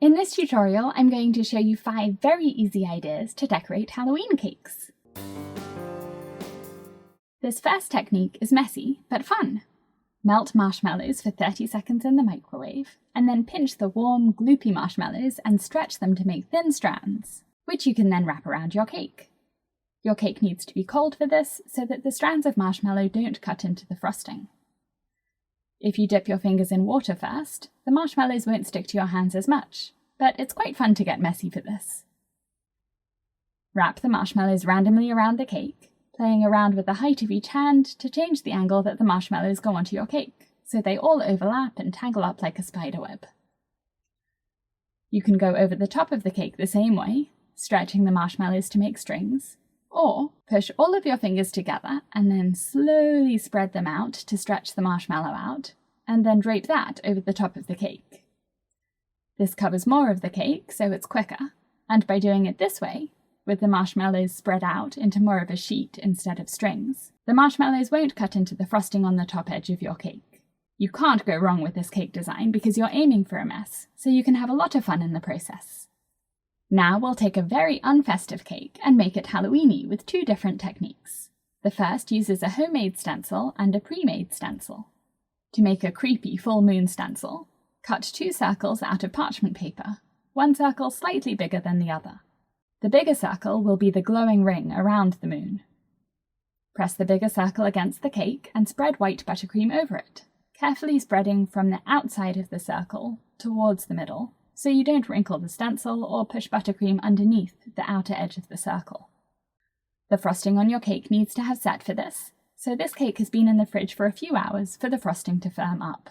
In this tutorial, I'm going to show you 5 very easy ideas to decorate Halloween cakes. This first technique is messy, but fun. Melt marshmallows for 30 seconds in the microwave, and then pinch the warm, gloopy marshmallows and stretch them to make thin strands, which you can then wrap around your cake. Your cake needs to be cold for this, so that the strands of marshmallow don't cut into the frosting. If you dip your fingers in water first, the marshmallows won't stick to your hands as much, but it's quite fun to get messy for this. Wrap the marshmallows randomly around the cake, playing around with the height of each hand to change the angle that the marshmallows go onto your cake, so they all overlap and tangle up like a spider web. You can go over the top of the cake the same way, stretching the marshmallows to make strings, or push all of your fingers together and then slowly spread them out to stretch the marshmallow out, and then drape that over the top of the cake. This covers more of the cake, so it's quicker, and by doing it this way, with the marshmallows spread out into more of a sheet instead of strings, the marshmallows won't cut into the frosting on the top edge of your cake. You can't go wrong with this cake design because you're aiming for a mess, so you can have a lot of fun in the process. Now we'll take a very unfestive cake and make it Halloween-y with 2 different techniques. The first uses a homemade stencil and a pre-made stencil. To make a creepy full moon stencil, cut 2 circles out of parchment paper, one circle slightly bigger than the other. The bigger circle will be the glowing ring around the moon. Press the bigger circle against the cake and spread white buttercream over it, carefully spreading from the outside of the circle towards the middle, so you don't wrinkle the stencil or push buttercream underneath the outer edge of the circle. The frosting on your cake needs to have set for this, so this cake has been in the fridge for a few hours for the frosting to firm up.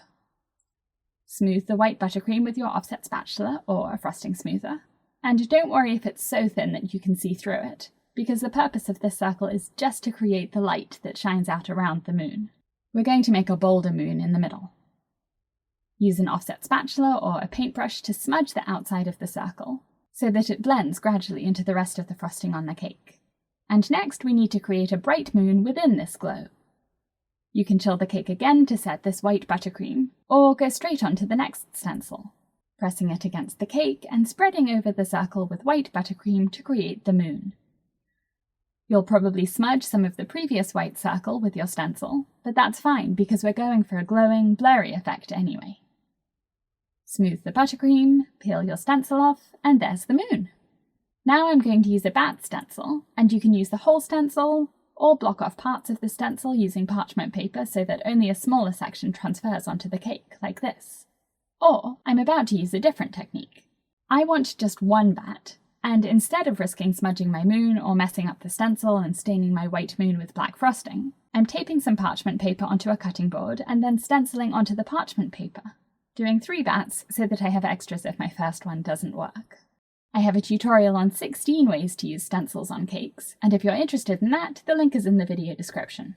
Smooth the white buttercream with your offset spatula or a frosting smoother, and don't worry if it's so thin that you can see through it, because the purpose of this circle is just to create the light that shines out around the moon. We're going to make a bolder moon in the middle. Use an offset spatula or a paintbrush to smudge the outside of the circle, so that it blends gradually into the rest of the frosting on the cake. And next we need to create a bright moon within this glow. You can chill the cake again to set this white buttercream, or go straight on to the next stencil, pressing it against the cake and spreading over the circle with white buttercream to create the moon. You'll probably smudge some of the previous white circle with your stencil, but that's fine because we're going for a glowing, blurry effect anyway. Smooth the buttercream, peel your stencil off, and there's the moon. Now I'm going to use a bat stencil, and you can use the whole stencil, or block off parts of the stencil using parchment paper so that only a smaller section transfers onto the cake, like this. Or I'm about to use a different technique. I want just one bat, and instead of risking smudging my moon or messing up the stencil and staining my white moon with black frosting, I'm taping some parchment paper onto a cutting board and then stenciling onto the parchment paper, doing 3 bats so that I have extras if my first one doesn't work. I have a tutorial on 16 ways to use stencils on cakes, and if you're interested in that, the link is in the video description.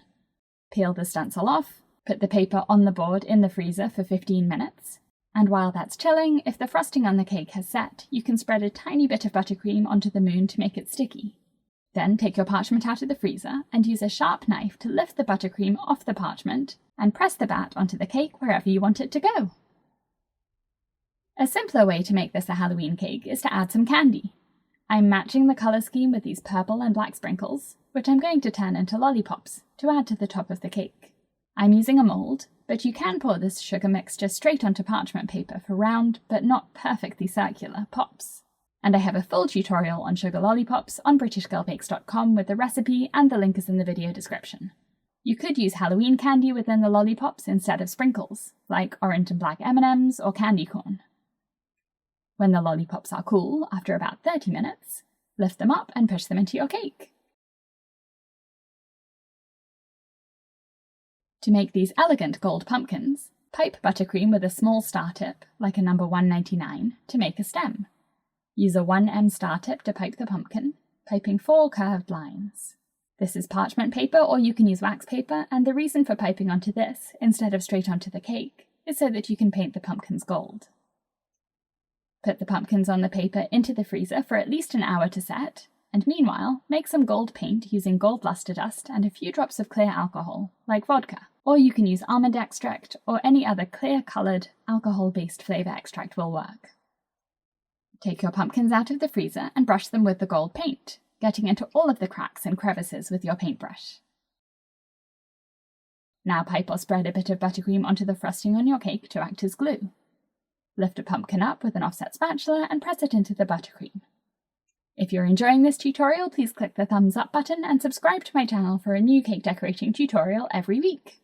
Peel the stencil off, put the paper on the board in the freezer for 15 minutes, and while that's chilling, if the frosting on the cake has set, you can spread a tiny bit of buttercream onto the moon to make it sticky. Then take your parchment out of the freezer and use a sharp knife to lift the buttercream off the parchment and press the bat onto the cake wherever you want it to go. A simpler way to make this a Halloween cake is to add some candy. I'm matching the colour scheme with these purple and black sprinkles, which I'm going to turn into lollipops to add to the top of the cake. I'm using a mould, but you can pour this sugar mixture straight onto parchment paper for round, but not perfectly circular, pops. And I have a full tutorial on sugar lollipops on BritishGirlBakes.com with the recipe, and the link is in the video description. You could use Halloween candy within the lollipops instead of sprinkles, like orange and black M&Ms or candy corn. When the lollipops are cool, after about 30 minutes, lift them up and push them into your cake. To make these elegant gold pumpkins, pipe buttercream with a small star tip, like a number 199, to make a stem. Use a 1M star tip to pipe the pumpkin, piping 4 curved lines. This is parchment paper, or you can use wax paper, and the reason for piping onto this, instead of straight onto the cake, is so that you can paint the pumpkins gold. Put the pumpkins on the paper into the freezer for at least an hour to set, and meanwhile, make some gold paint using gold luster dust and a few drops of clear alcohol, like vodka. Or you can use almond extract, or any other clear-coloured, alcohol-based flavour extract will work. Take your pumpkins out of the freezer and brush them with the gold paint, getting into all of the cracks and crevices with your paintbrush. Now pipe or spread a bit of buttercream onto the frosting on your cake to act as glue. Lift a pumpkin up with an offset spatula and press it into the buttercream. If you're enjoying this tutorial, please click the thumbs up button and subscribe to my channel for a new cake decorating tutorial every week.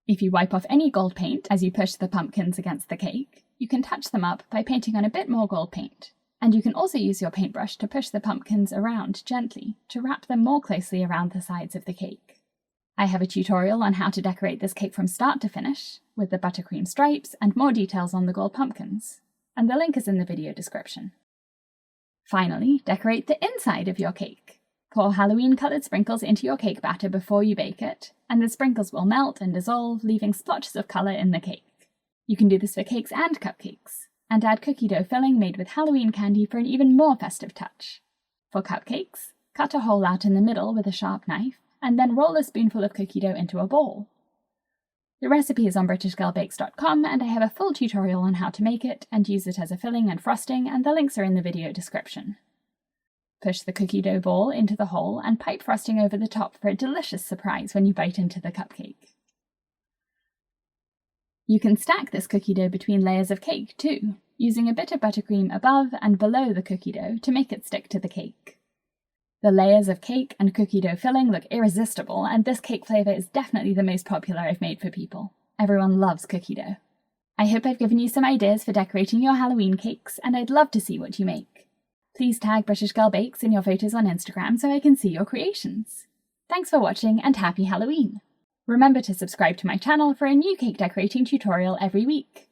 If you wipe off any gold paint as you push the pumpkins against the cake, you can touch them up by painting on a bit more gold paint. And you can also use your paintbrush to push the pumpkins around gently to wrap them more closely around the sides of the cake. I have a tutorial on how to decorate this cake from start to finish, with the buttercream stripes and more details on the gold pumpkins, and the link is in the video description. Finally, decorate the inside of your cake. Pour Halloween-coloured sprinkles into your cake batter before you bake it, and the sprinkles will melt and dissolve, leaving splotches of colour in the cake. You can do this for cakes and cupcakes, and add cookie dough filling made with Halloween candy for an even more festive touch. For cupcakes, cut a hole out in the middle with a sharp knife, and then roll a spoonful of cookie dough into a ball. The recipe is on BritishGirlBakes.com, and I have a full tutorial on how to make it and use it as a filling and frosting, and the links are in the video description. Push the cookie dough ball into the hole and pipe frosting over the top for a delicious surprise when you bite into the cupcake. You can stack this cookie dough between layers of cake too, using a bit of buttercream above and below the cookie dough to make it stick to the cake. The layers of cake and cookie dough filling look irresistible, and this cake flavour is definitely the most popular I've made for people. Everyone loves cookie dough. I hope I've given you some ideas for decorating your Halloween cakes, and I'd love to see what you make. Please tag British Girl Bakes in your photos on Instagram so I can see your creations. Thanks for watching and happy Halloween! Remember to subscribe to my channel for a new cake decorating tutorial every week.